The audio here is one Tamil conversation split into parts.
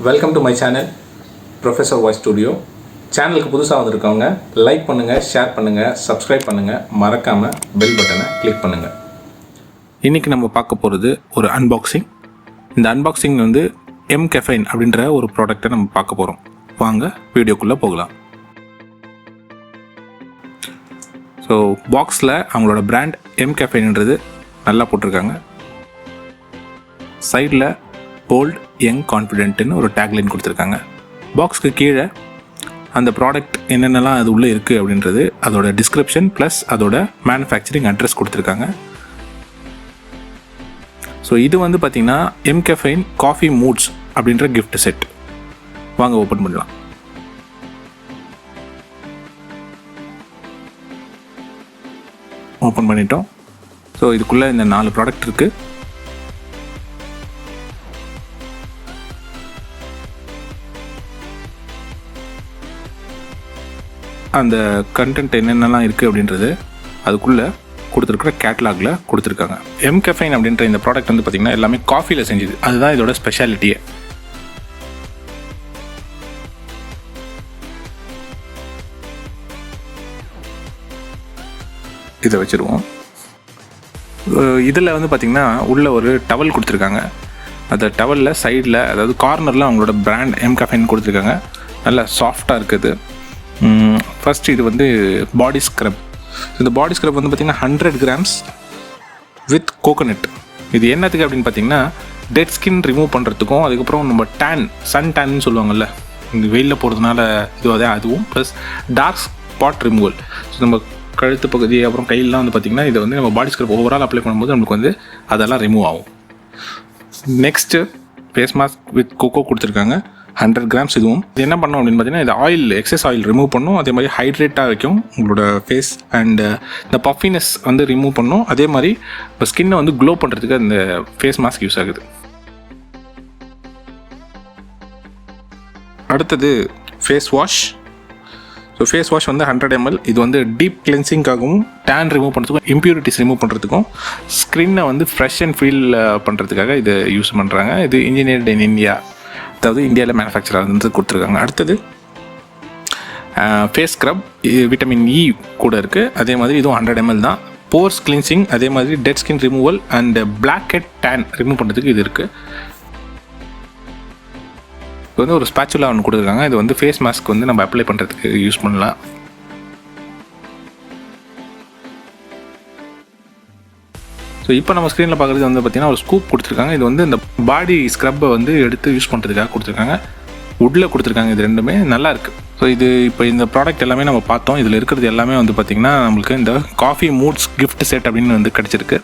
Welcome to my channel professor voice studio. சேனலுக்கு புதுசாக வந்திருக்கவங்க லைக் பண்ணுங்கள், ஷேர் பண்ணுங்கள், சப்ஸ்கிரைப் பண்ணுங்கள், மறக்காமல் பெல் பட்டனை கிளிக் பண்ணுங்கள். இன்றைக்கி நம்ம பார்க்க போகிறது ஒரு அன்பாக்சிங். இந்த அன்பாக்சிங் வந்து MCaffeine அப்படின்ற ஒரு ப்ராடக்டை நம்ம பார்க்க போகிறோம். வாங்க வீடியோக்குள்ளே போகலாம். ஸோ பாக்ஸில் அவங்களோட பிராண்ட் MCaffeineன்றது நல்லா போட்டிருக்காங்க. சைடில் போல்ட் யங் கான்ஃபிடென்ட்னு ஒரு டேக்லைன் கொடுத்துருக்காங்க. பாக்ஸ்க்கு கீழே அந்த ப்ராடக்ட் என்னென்னலாம் அது உள்ளே இருக்குது அப்படின்றது, அதோட டிஸ்கிரிப்ஷன் ப்ளஸ் அதோட மேனுஃபேக்சரிங் அட்ரஸ் கொடுத்துருக்காங்க. ஸோ இது வந்து பார்த்திங்கன்னா MCaffeine காஃபி மூட்ஸ் அப்படின்ற கிஃப்ட் செட். வாங்க ஓப்பன் பண்ணலாம். ஓப்பன் பண்ணிட்டோம். ஸோ இதுக்குள்ளே இந்த 4 ப்ராடக்ட் இருக்குது. அந்த கண்டென்ட் என்னென்னலாம் இருக்குது அப்படின்றது அதுக்குள்ளே கொடுத்துருக்குற கேட்லாகில் கொடுத்துருக்காங்க. MCaffeine அப்படின்ற இந்த ப்ராடக்ட் வந்து பார்த்திங்கன்னா எல்லாமே காஃபியில் செஞ்சுது. அதுதான் இதோட ஸ்பெஷாலிட்டியே. இதை வச்சுருவோம். இதில் வந்து பார்த்திங்கன்னா உள்ளே ஒரு டவல் கொடுத்துருக்காங்க. அந்த டவலில் சைடில், அதாவது கார்னரில் அவங்களோட பிராண்ட் MCaffeine கொடுத்துருக்காங்க. நல்லா சாஃப்டாக இருக்குது. ஃபஸ்ட்டு இது வந்து பாடி ஸ்க்ரப். இந்த பாடி ஸ்க்ரப் வந்து பார்த்திங்கன்னா 100 கிராம்ஸ் வித் கோகோனட். இது என்னத்துக்கு அப்படின்னு பார்த்திங்கன்னா டெட் ஸ்கின் ரிமூவ் பண்ணுறதுக்கும், அதுக்கப்புறம் நம்ம சன் டேன்னு சொல்லுவாங்கள்ல, இந்த வெயிலில் போகிறதுனால அதுவும் plus dark spot removal. So நம்ம கழுத்து பகுதி அப்புறம் கையிலாம் வந்து பார்த்திங்கன்னா இதை வந்து நம்ம பாடி ஸ்க்ரப் ஓவரால் அப்ளை பண்ணும்போது நம்மளுக்கு வந்து அதெல்லாம் ரிமூவ் ஆகும். Next face mask with cocoa கொடுத்துருக்காங்க. 100 கிராம்ஸ். இதுவும் இது என்ன பண்ணோம் அப்படின்னு பார்த்தீங்கன்னா இது ஆயில், எக்ஸஸ் ஆயில் ரிமூவ் பண்ணும். அதே மாதிரி ஹைட்ரேட்டாக வைக்கும் உங்களோட ஃபேஸ். அண்டு இந்த பஃபினஸ் வந்து ரிமூவ் பண்ணும். அதே மாதிரி இப்போ ஸ்கின்னை வந்து க்ளோ பண்ணுறதுக்கு அந்த ஃபேஸ் மாஸ்க் யூஸ் ஆகுது. அடுத்தது face wash. So face wash வந்து 100 ml. இது வந்து டீப் கிளென்சிங்காகவும், டேன் ரிமூவ் பண்ணுறதுக்கும், இம்ப்யூரிட்டிஸ் ரிமூவ் பண்ணுறதுக்கும், ஸ்கின்னை வந்து ஃப்ரெஷ் அண்ட் ஃபீல் பண்ணுறதுக்காக இதை யூஸ் பண்ணுறாங்க. இது இன்ஜினியர்ட் இன் இந்தியா, அதாவது இந்தியாவில் மேனுஃபேக்சர் ஆகுது கொடுத்துருக்காங்க. அடுத்தது ஃபேஸ் ஸ்க்ரப், விட்டமின் இ கூட இருக்குது. அதே மாதிரி இதுவும் 100 ml தான். போர்ஸ் கிளீன்சிங், அதே மாதிரி dead skin removal and blackhead tan remove பண்ணுறதுக்கு இது இருக்குது. இது வந்து ஒரு ஸ்பேச்சுலா ஒன்று கொடுத்துருக்காங்க. இது வந்து ஃபேஸ் மாஸ்க் வந்து நம்ம அப்ளை பண்ணுறதுக்கு யூஸ் பண்ணலாம். ஸோ இப்போ நம்ம ஸ்க்ரீனில் பார்க்குறது வந்து பார்த்திங்கன்னா ஒரு ஸ்கூப் கொடுத்துருக்காங்க. இது வந்து இந்த பாடி ஸ்க்ரப்பை வந்து எடுத்து யூஸ் பண்ணுறதுக்காக கொடுத்துருக்காங்க. வுட்டில் கொடுத்துருக்காங்க. இது ரெண்டுமே நல்லாயிருக்கு. ஸோ இது இப்போ இந்த ப்ராடக்ட் எல்லாமே நம்ம பார்த்தோம். இதில் இருக்கிறது எல்லாமே வந்து பார்த்திங்கன்னா நம்மளுக்கு இந்த காஃபி மூட்ஸ் கிஃப்ட் செட் அப்படின்னு வந்து கிடச்சிருக்கு.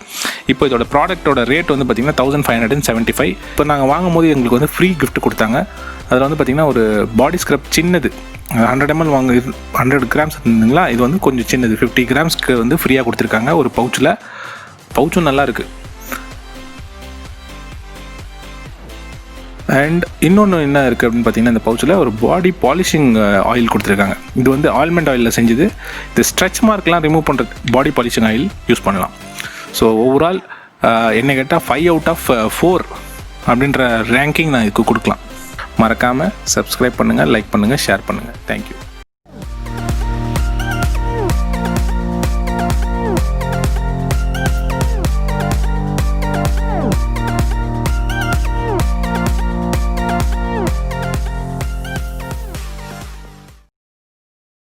இப்போ இதோட ப்ராடக்ட்டோட ரேட் வந்து பார்த்திங்கன்னா 1575. இப்போ நாங்கள் வாங்கும் போது எங்களுக்கு வந்து ஃப்ரீ கிஃப்ட் கொடுத்தாங்க. அதில் வந்து பார்த்திங்கன்னா ஒரு பாடி ஸ்க்ரப் சின்னது 100 ml 100 கிராம்ஸ் இருந்துங்களா, இது வந்து கொஞ்சம் சின்னது 50 கிராம்ஸ்க்கு வந்து ஃப்ரீயாக கொடுத்துருக்காங்க ஒரு பவுச்சில். பவுச்சும் நல்லா இருக்குது. அண்ட் இன்னொன்று என்ன இருக்குது அப்படின்னு பார்த்தீங்கன்னா இந்த பவுச்சில் ஒரு பாடி பாலிஷிங் ஆயில் கொடுத்துருக்காங்க. இது வந்து ஆல்மண்ட் ஆயிலில் செஞ்சது. இது ஸ்ட்ரெச் மார்க்லாம் ரிமூவ் பண்ணுறது பாடி பாலிஷிங் ஆயில் யூஸ் பண்ணலாம். ஸோ ஓவரால் என்ன கேட்டால் 5 out of 4 அப்படின்ற ரேங்கிங் நான் இதுக்கு கொடுக்கலாம். மறக்காமல் சப்ஸ்கிரைப் பண்ணுங்கள், லைக் பண்ணுங்கள், ஷேர் பண்ணுங்கள். தேங்க்யூ.